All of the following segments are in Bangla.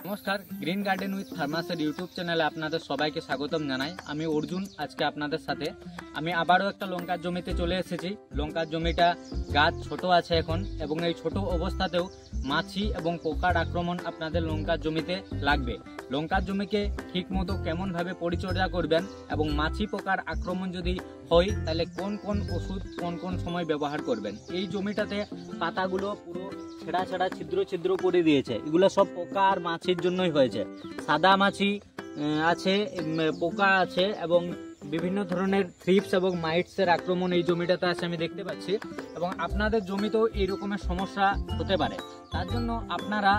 নমস্কার, গ্রিন গার্ডেন উইথ ফার্মাসের ইউটিউব চ্যানেলে আপনাদের সবাইকে স্বাগতম জানাই। আমি অর্জুন। আজকে আপনাদের সাথে আমি আবারও একটা লঙ্কার জমিতে চলে এসেছি। লঙ্কার জমিটা গাছ ছোট আছে এখন, এবং এই ছোট অবস্থাতেও মাছি এবং পোকার আক্রমণ আপনাদের লঙ্কার জমিতে লাগবে। লঙ্কার জমিকে ঠিক মতো কেমনভাবে পরিচর্যা করবেন এবং মাছি পোকার আক্রমণ যদি হয় তাহলে কোন কোন ওষুধ কোন কোন সময় ব্যবহার করবেন। এই জমিটাতে পাতাগুলো পুরো ছেঁড়া ছেঁড়া ছিদ্র ছিদ্র করে দিয়েছে। এগুলো সব পোকা আর মাছির জন্যই হয়েছে। সাদা মাছি আছে, পোকা আছে এবং বিভিন্ন ধরনের থ্রিপস এবং মাইটসের আক্রমণ এই জমিটাতে আছে আমি দেখতে পাচ্ছি। এবং আপনাদের জমিতেও এই রকমের সমস্যা হতে পারে। তার জন্য আপনারা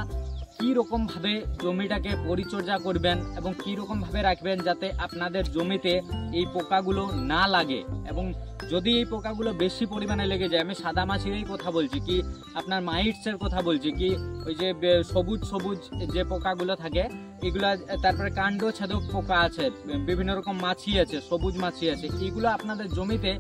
কি রকম ভাবে জমিটাকে পরিচর্যা করবেন এবং কি রকম ভাবে রাখবেন যাতে আপনাদের জমিতে এই পোকাগুলো না লাগে। এবং যদি এই পোকাগুলো বেশি পরিমাণে লেগে যায়, আমি সাদা মাছিরই কথা বলছি, কি আপনার মাইটসের কথা বলছি, কি ওই যে সবুজ সবুজ যে পোকাগুলো থাকে এগুলা, তারপরে কাণ্ড ছেদক পোকা আছে, বিভিন্ন রকম মাছি আছে, সবুজ মাছি আছে, এগুলো আপনাদের জমিতে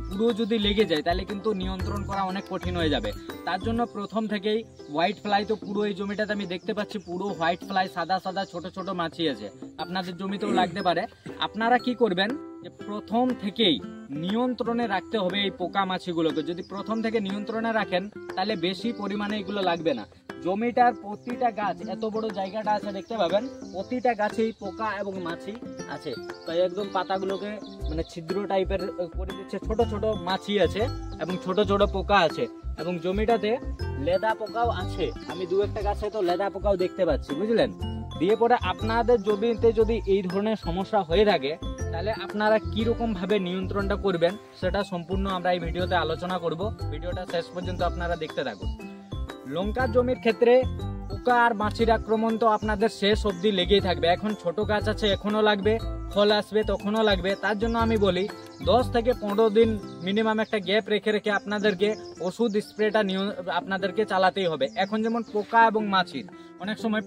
পুরো যদি লেগে যায় তাহলে কিন্তু নিয়ন্ত্রণ করা অনেক কঠিন হয়ে যাবে। তার জন্য প্রথম থেকেই হোয়াইট ফ্লাই, তো পুরো এই জমিটাতে আমি দেখতে পাচ্ছি পুরো হোয়াইট ফ্লাই, সাদা সাদা ছোট ছোট মাছি আছে, আপনাদের জমিতেও লাগতে পারে। আপনারা কি করবেন যে প্রথম থেকেই নিয়ন্ত্রণে রাখতে হবে এই পোকা মাছিগুলোকে। যদি প্রথম থেকে নিয়ন্ত্রণে রাখেন তাহলে বেশি পরিমাণে এগুলো লাগবে না। জমিটার প্রতিটা গাছ, এত বড় জায়গাটা আছে দেখতে পাবেন, প্রতিটা গাছেই পোকা এবং মাছি আছে। তাই একদম পাতাগুলোকে মানে ছিদ্র টাইপের করে দিচ্ছে, ছোট ছোট মাছি আছে এবং ছোট ছোট পোকা আছে। এবং জমিটাতে লেদা পোকাও আছে, আমি দু একটা গাছে তো লেদা পোকাও দেখতে পাচ্ছি, বুঝলেন। দিয়ে পরে আপনাদের জমিতে যদি এই ধরনের সমস্যা হয়ে থাকে তাহলে আপনারা কিরকম ভাবে নিয়ন্ত্রণটা করবেন সেটা সম্পূর্ণ আমরা এই ভিডিওতে আলোচনা করব। ভিডিওটা শেষ পর্যন্ত আপনারা দেখতে থাকুন। লঙ্কার জমির ক্ষেত্রে পোকা আর মাছির আক্রমণ তো আপনাদের শেষ অবধি লেগেই থাকবে। এখন ছোট গাছ আছে, এখনো লাগবে, ফল আসবে তখনও লাগবে। তার জন্য আমি বলি 10 থেকে 15 দিন মিনিমাম একটা গ্যাপ রেখে রেখে আপনাদেরকে ওষুধ স্প্রেটা আপনাদেরকে চালাতেই হবে। এখন যেমন পোকা এবং মাছির অনেক সময়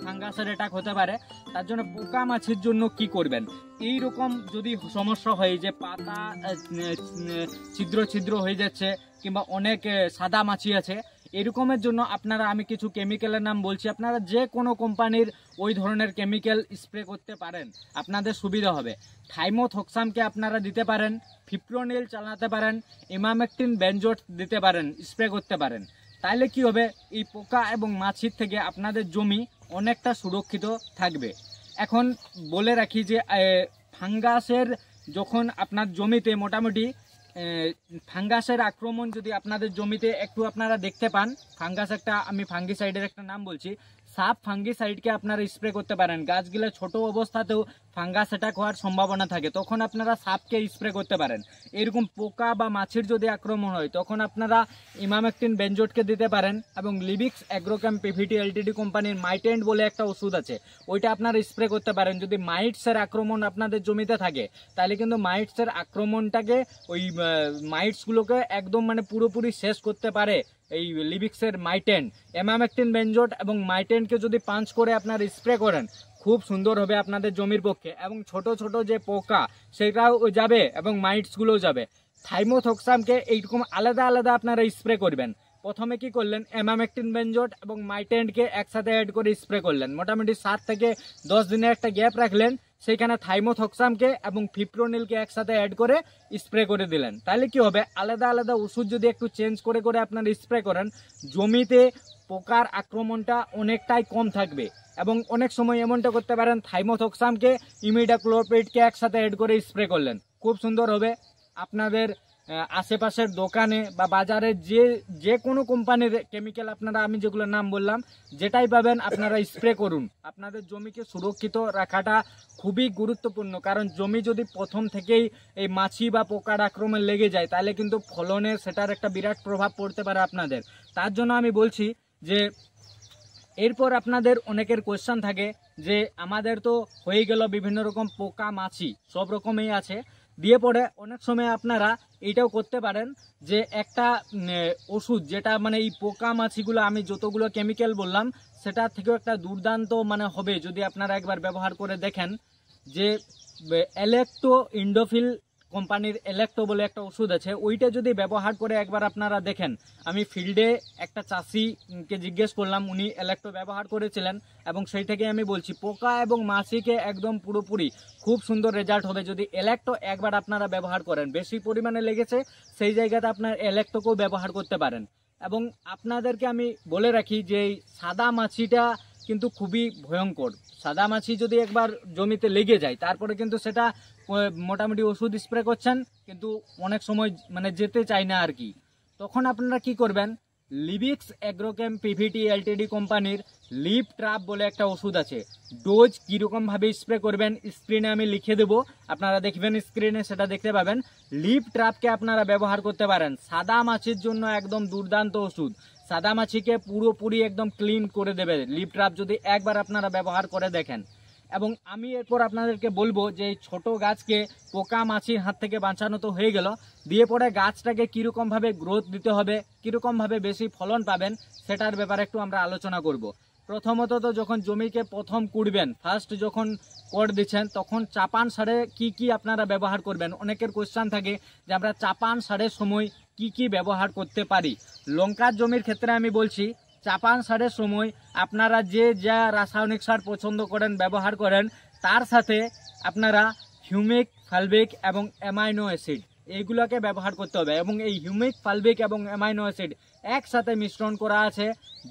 ফাঙ্গাসের অ্যাটাক হতে পারে। তার জন্য পোকা মাছির জন্য কি করবেন, এই রকম যদি সমস্যা হয় যে পাতা ছিদ্র ছিদ্র হয়ে যাচ্ছে কিংবা অনেক সাদা মাছি আছে, এরকমের জন্য আপনারা, আমি কিছু কেমিক্যালের নাম বলছি, আপনারা যে কোনো কোম্পানির ওই ধরনের কেমিক্যাল স্প্রে করতে পারেন, আপনাদের সুবিধা হবে। থাইমোথক্সামকে আপনারা দিতে পারেন, ফিপ্রোনিল চালাতে পারেন, ইমামেকটিন বেনজোট দিতে পারেন, স্প্রে করতে পারেন। তাইলে কি হবে, এই পোকা এবং মাছির থেকে আপনাদের জমি অনেকটা সুরক্ষিত থাকবে। এখন বলে রাখি যে ফাঙ্গাসের যখন আপনার জমিতে মোটামুটি ফাঙ্গাসের আক্রমণ যদি আপনাদের জমিতে একটু আপনারা দেখতে পান, ফাঙ্গাস একটা, আমি ফাঙ্গিসাইডের একটা নাম বলছি, সাপ ফাঙ্গিসাইডকে আপনারা স্প্রে করতে পারেন। গাছগুলো ছোট অবস্থাতেও ফাঙ্গাস অ্যাটাক হওয়ার সম্ভাবনা থাকে, তখন আপনারা সাপকে স্প্রে করতে পারেন। এরকম পোকা বা মাছির যদি আক্রমণ হয় তখন আপনারা ইমামেকটিন বেনজোটকে দিতে পারেন। এবং লিবিক্স অ্যাগ্রোকেম পিভিটি এলটিডি কোম্পানির মাইটেন্ড বলে একটা ওষুধ আছে, ওইটা আপনারা স্প্রে করতে পারেন। যদি মাইটসের আক্রমণ আপনাদের জমিতে থাকে তাহলে কিন্তু মাইটসের আক্রমণটাকে, ওই মাইটসগুলোকে একদম মানে পুরোপুরি শেষ করতে পারে এই লিবিক্সের মাইটেন্ড। ইমামেকটিন বেনজোট এবং মাইটেন্ডকে যদি পাঞ্চ করে আপনারা স্প্রে করেন খুব সুন্দর হবে আপনাদের জমির পক্ষে। এবং ছোট ছোট যে পোকা সেটাও যাবে এবং মাইটসগুলোও যাবে। থাইমোথক্সামকে এইরকম আলাদা আলাদা আপনারা স্প্রে করবেন। প্রথমে কি করলেন, ইমামেকটিন বেনজোট এবং মাইটেন্ডকে একসাথে অ্যাড করে স্প্রে করলেন, মোটামুটি 7 থেকে 10 দিনের একটা গ্যাপ রাখলেন, সেইখানে থাইমোথক্সামকে এবং ফিপ্রোনিলকে একসাথে অ্যাড করে স্প্রে করে দিলেন। তাহলে কি হবে, আলাদা আলাদা ওষুধ যদি একটু চেঞ্জ করে করে আপনারা স্প্রে করেন, জমিতে পোকার আক্রমণটা অনেকটাই কম থাকবে। এবং অনেক সময় এমনটা করতে পারেন, থাইমোথক্সামকে ইমিডাক্লোপিডকে একসাথে অ্যাড করে স্প্রে করলেন, খুব সুন্দর হবে। আপনাদের আশেপাশের দোকানে বা বাজারে যে কোনো কোম্পানির কেমিক্যাল আপনারা, আমি যেগুলো নাম বললাম, যেটাই পাবেন আপনারা স্প্রে করুন। আপনাদের জমিকে সুরক্ষিত রাখাটা খুবই গুরুত্বপূর্ণ, কারণ জমি যদি প্রথম থেকেই এই মাছি বা পোকার আক্রমণ লেগে যায় তাহলে কিন্তু ফলনে সেটার একটা বিরাট প্রভাব পড়তে পারে আপনাদের। তার জন্য আমি বলছি যে এরপর আপনাদের অনেকের কোয়েশ্চেন থাকে যে আমাদের তো হয়ে গেল বিভিন্ন রকম পোকা মাছি, সব রকমই আছে, দিয়ে পরে অনেক সময় আপনারা এইটাও করতে পারেন যে একটা ওষুধ যেটা মানে এই পোকা মাছিগুলো, আমি যতগুলো কেমিক্যাল বললাম সেটা থেকেও একটা দুর্দান্ত মানে হবে যদি আপনারা একবার ব্যবহার করে দেখেন, যে এলেক্টো ইন্ডোফিল কোম্পানির ইলেক্ট্রো বলে একটা ওষুধ আছে, ওইটা যদি ব্যবহার করে একবার আপনারা দেখেন। আমি ফিল্ডে একটা চাষিকে জিজ্ঞেস করলাম, উনি ইলেক্ট্রো ব্যবহার করেছিলেন এবং সেই থেকে আমি বলছি পোকা এবং মাছিকে একদম পুরোপুরি খুব সুন্দর রেজাল্ট হবে যদি ইলেক্ট্রো একবার আপনারা ব্যবহার করেন। বেশি পরিমাণে লেগেছে সেই জায়গাতে আপনার ইলেক্ট্রোকেও ব্যবহার করতে পারেন। এবং আপনাদেরকে আমি বলে রাখি যে এই সাদা মাছিটা কিন্তু খুবই ভয়ঙ্কর। সাদা মাছি যদি একবার জমিতে লেগে যায় তারপরে কিন্তু সেটা মোটামুটি ওষুধ স্প্রে করছেন কিন্তু অনেক সময় মানে যেতে চায় না আর কি। তখন আপনারা কি করবেন, লিবিক্স অ্যাগ্রোকেম পিভিটি এলটিডি কোম্পানির লিপ ট্রাপ বলে একটা ওষুধ আছে। ডোজ কীরকম ভাবে স্প্রে করবেন স্ক্রিনে আমি লিখে দেবো, আপনারা দেখবেন স্ক্রিনে সেটা দেখতে পাবেন। লিপ ট্রাপকে আপনারা ব্যবহার করতে পারেন, সাদা মাছির জন্য একদম দুর্দান্ত ওষুধ। সাদা মাছিকে পুরোপুরি একদম ক্লিন করে দেবে লিপ ট্রাপ যদি একবার আপনারা ব্যবহার করে দেখেন। এবং আমি এরপর আপনাদেরকে বলবো যে এই ছোটো গাছকে পোকা মাছির হাত থেকে বাঁচানো তো হয়ে গেল, দিয়ে পরে গাছটাকে কীরকমভাবে গ্রোথ দিতে হবে, কীরকমভাবে বেশি ফলন পাবেন সেটার ব্যাপারে একটু আমরা আলোচনা করব। প্রথমত তো যখন জমিকে প্রথম কুড়বেন, ফার্স্ট যখন কর দিচ্ছেন তখন চাপান সারে কি আপনারা ব্যবহার করবেন। অনেকের কোশ্চেন থাকে যে আমরা চাপান সারের সময় কি ব্যবহার করতে পারি। লঙ্কার জমির ক্ষেত্রে আমি বলছি চাপান সারের সময় আপনারা যে যা রাসায়নিক সার পছন্দ করেন ব্যবহার করেন, তার সাথে আপনারা হিউমিক, ফালবিক এবং অ্যামাইনো অ্যাসিড এইগুলোকে ব্যবহার করতে হবে। এবং এই হিউমিক, ফালবিক এবং অ্যামাইনো অ্যাসিড একসাথে মিশ্রণ করা আছে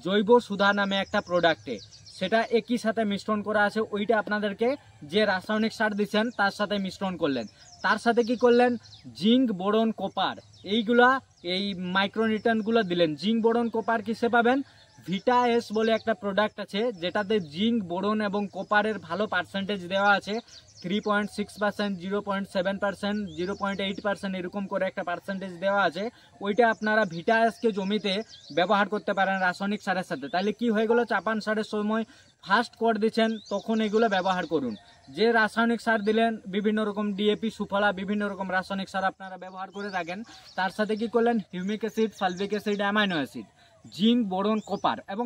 জৈব সুধা নামে একটা প্রোডাক্টে, সেটা একই সাথে মিশ্রণ করা আছে। ওইটা আপনাদেরকে যে রাসায়নিক সার দিচ্ছেন তার সাথে মিশ্রণ করলেন, তার সাথে কি করলেন জিঙ্ক, বোরন, কপার এইগুলা এই মাইক্রোনিউট্রিয়েন্টগুলো দিলেন। জিঙ্ক, বোরন, কপার কিসে পাবেন, ভিটা এস বলে একটা প্রোডাক্ট আছে যেটাতে জিঙ্ক, বোরন এবং কপারের ভালো পার্সেন্টেজ দেওয়া আছে। 3.6%, 0.7%, 0.8% এরকম করে একটা পার্সেন্টেজ দেওয়া আছে। ওইটা আপনারা ভিটা এসকে জমিতে ব্যবহার করতে পারেন রাসায়নিক সারের সাথে। তাহলে কি হয়ে গেল, চাপান সারের সময় ফার্স্ট কর দিচ্ছেন তখন এগুলো ব্যবহার করুন। যে রাসায়নিক সার দিলেন বিভিন্ন রকম ডিএপি, সুফলা, বিভিন্ন রকম রাসায়নিক সার আপনারা ব্যবহার করে থাকেন, তার সাথে কি করলেন humic acid, fulvic acid, amino acid, zinc, boron, copper. এবং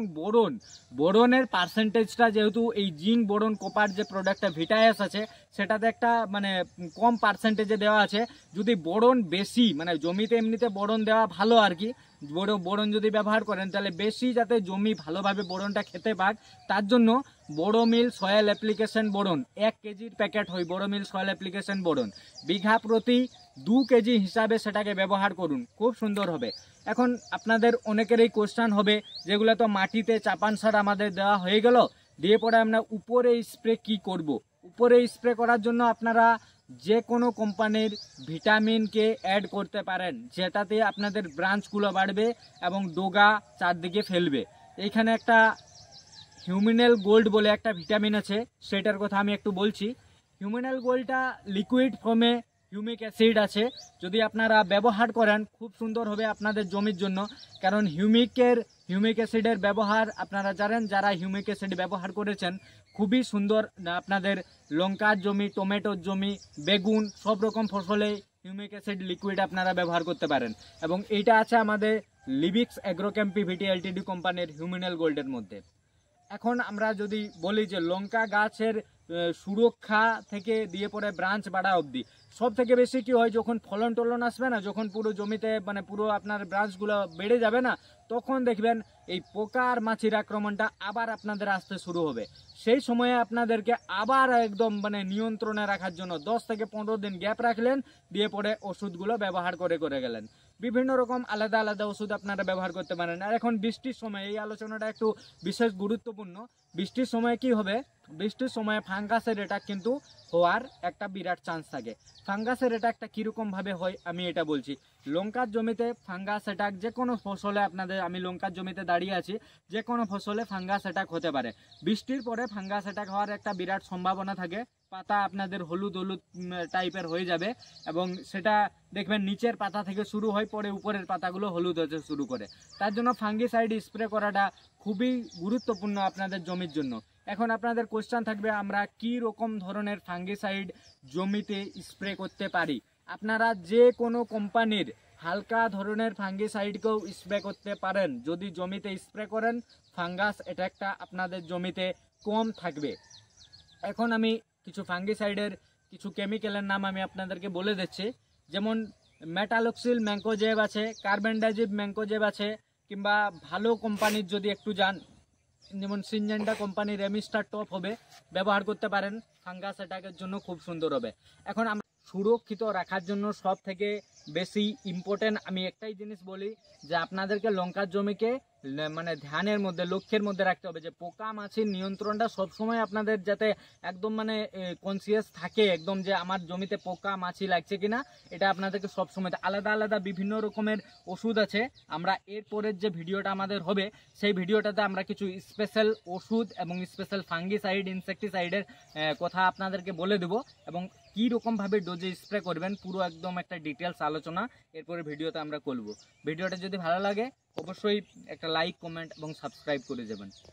বোরনের পার্সেন্টেজটা যেহেতু এই জিঙ্ক, বোরন, কপার যে প্রোডাক্টটা ভিটাএস আছে সেটাতে একটা মানে কম পার্সেন্টেজে দেওয়া আছে। যদি বোরন বেশি মানে জমিতে এমনিতে বোরন দেওয়া ভালো আর কি, বোরন যদি ব্যবহার করেন তাহলে বেশি যাতে জমি ভালোভাবে বোরনটা খেতে পাক তার জন্য বোরোমিল সয়েল অ্যাপ্লিকেশন বোরন 1 কেজির প্যাকেট হয় বোরোমিল সয়েল অ্যাপ্লিকেশন বোরন, বিঘা প্রতি 2 কেজি হিসাবে সেটাকে ব্যবহার করুন, খুব সুন্দর হবে। এখন আপনাদের অনেকেরই কোশ্চেন হবে যেগুলো তো মাটিতে চাপান সার আমাদের দেওয়া হয়ে গেল, দিয়ে পরে আমরা উপরে স্প্রে কি করব। উপরে স্প্রে করার জন্য আপনারা যে কোনো কোম্পানির ভিটামিনকে অ্যাড করতে পারেন, যেটাতে আপনাদের ব্রাঞ্চগুলো বাড়বে এবং ডোগা চারদিকে ফেলবে। এইখানে একটা হিউমিনাল গোল্ড বলে একটা ভিটামিন আছে, সেটার কথা আমি একটু বলছি। হিউমিনাল গোল্ডটা লিকুইড ফর্মে হিউমিক অ্যাসিড আছে, যদি আপনারা ব্যবহার করেন খুব সুন্দর হবে আপনাদের জমির জন্য। কারণ হিউমিক অ্যাসিডের ব্যবহার আপনারা জানেন, যারা হিউমিক অ্যাসিড ব্যবহার করেছেন খুবই সুন্দর আপনাদের লঙ্কার জমি, টমেটোর জমি, বেগুন সব রকম ফসলে হিউমিক অ্যাসিড লিকুইড আপনারা ব্যবহার করতে পারেন। এবং এইটা আছে আমাদের লিবিক্স অ্যাগ্রোকেম পিভিটি এলটিডি কোম্পানির হিউমিনাল গোল্ডের মধ্যে। এখন আমরা যদি বলি যে লঙ্কা গাছের সুরক্ষা থেকে দিয়ে পরে ব্রাঞ্চ বাড়া অবধি সব থেকে বেশি কি হয়, যখন ফলন টলন আসবে না, যখন পুরো জমিতে মানে পুরো আপনার ব্রাঞ্চগুলো বেড়ে যাবে না, তখন দেখবেন এই পোকা আর মাছির আক্রমণটা আবার আপনাদের আসতে শুরু হবে। সেই সময়ে আপনাদেরকে আবার একদম মানে নিয়ন্ত্রণে রাখার জন্য 10 থেকে 15 দিন গ্যাপ রাখলেন, দিয়ে পরে ওষুধগুলো ব্যবহার করে গেলেন। বিভিন্ন রকম আলাদা আলাদা ওষুধ আপনারা ব্যবহার করতে পারেন। আর এখন বৃষ্টির সময় এই আলোচনাটা একটু বিশেষ গুরুত্বপূর্ণ। বৃষ্টির সময় কি হবে, বৃষ্টির সময় ফাঙ্গাসের অ্যাটাক কিন্তু হওয়ার একটা বিরাট চান্স থাকে। ফাঙ্গাসের অ্যাটাকটা কীরকম ভাবে হয় আমি এটা বলছি। লঙ্কার জমিতে ফাঙ্গাস অ্যাটাক যে কোনো ফসলে আমি লঙ্কার জমিতে দাঁড়িয়ে আছি, যে কোনো ফসলে ফাঙ্গাস অ্যাটাক হতে পারে। বৃষ্টির পরে ফাঙ্গাস অ্যাটাক হওয়ার একটা বিরাট সম্ভাবনা থাকে, পাতা আপনাদের হলুদ হলুদ টাইপের হয়ে যাবে এবং সেটা দেখবেন নিচের পাতা থেকে শুরু হয়, পরে উপরের পাতাগুলো হলুদ হতে শুরু করে। তার জন্য ফাঙ্গিসাইড স্প্রে করাটা খুবই গুরুত্বপূর্ণ আপনাদের জমির জন্য। এখন আপনাদের কোশ্চেন থাকবে আমরা কি রকম ধরনের ফাঙ্গিসাইড জমিতে স্প্রে করতে পারি। আপনারা যে কোনো কোম্পানির হালকা ধরনের ফাঙ্গিসাইডকেও স্প্রে করতে পারেন। যদি জমিতে স্প্রে করেন ফাঙ্গাস অ্যাটাকটা আপনাদের জমিতে কম থাকবে। এখন আমি কিছু ফাঙ্গিসাইডের কিছু কেমিক্যালের নাম আমি আপনাদেরকে বলে দিচ্ছি। যেমন মেটালক্সিল ম্যাঙ্কোজেব আছে, কার্বেন্ডাজিব ম্যাঙ্কোজেব আছে, কিংবা ভালো কোম্পানির যদি একটু যান যেমন সিনজেন্ডা কোম্পানির রেমিস্টার টপ হবে, ব্যবহার করতে পারেন, ফাঙ্গাস অ্যাটাকের জন্য খুব সুন্দর হবে। এখন আমরা সুরক্ষিত রাখার জন্য সব থেকে বেশি ইম্পর্টেন্ট আমি একটাই জিনিস বলি যে আপনাদেরকে লঙ্কার জমিকে মানে ধ্যানের মধ্যে, লক্ষ্যের মধ্যে রাখতে হবে যে পোকা মাছির নিয়ন্ত্রণটা সবসময় আপনাদের যাতে একদম মানে কনসিয়াস থাকে, একদম যে আমার জমিতে পোকা মাছি লাগছে কিনা, এটা আপনাদেরকে সবসময় আলাদা আলাদা বিভিন্ন রকমের ওষুধ আছে। আমরা এরপরের যে ভিডিওটা আমাদের হবে সেই ভিডিওটাতে আমরা কিছু স্পেশাল ওষুধ এবং স্পেশাল ফাঙ্গিসাইড, ইনসেকটিসাইডের কথা আপনাদেরকে বলে দেবো এবং কী রকমভাবে ডোজে স্প্রে করবেন পুরো একদম একটা ডিটেলস আলোচনা এরপরে ভিডিওতে আমরা করব। ভিডিওটা যদি ভালো লাগে অবশ্যই একটা লাইক, কমেন্ট এবং সাবস্ক্রাইব করে যাবেন।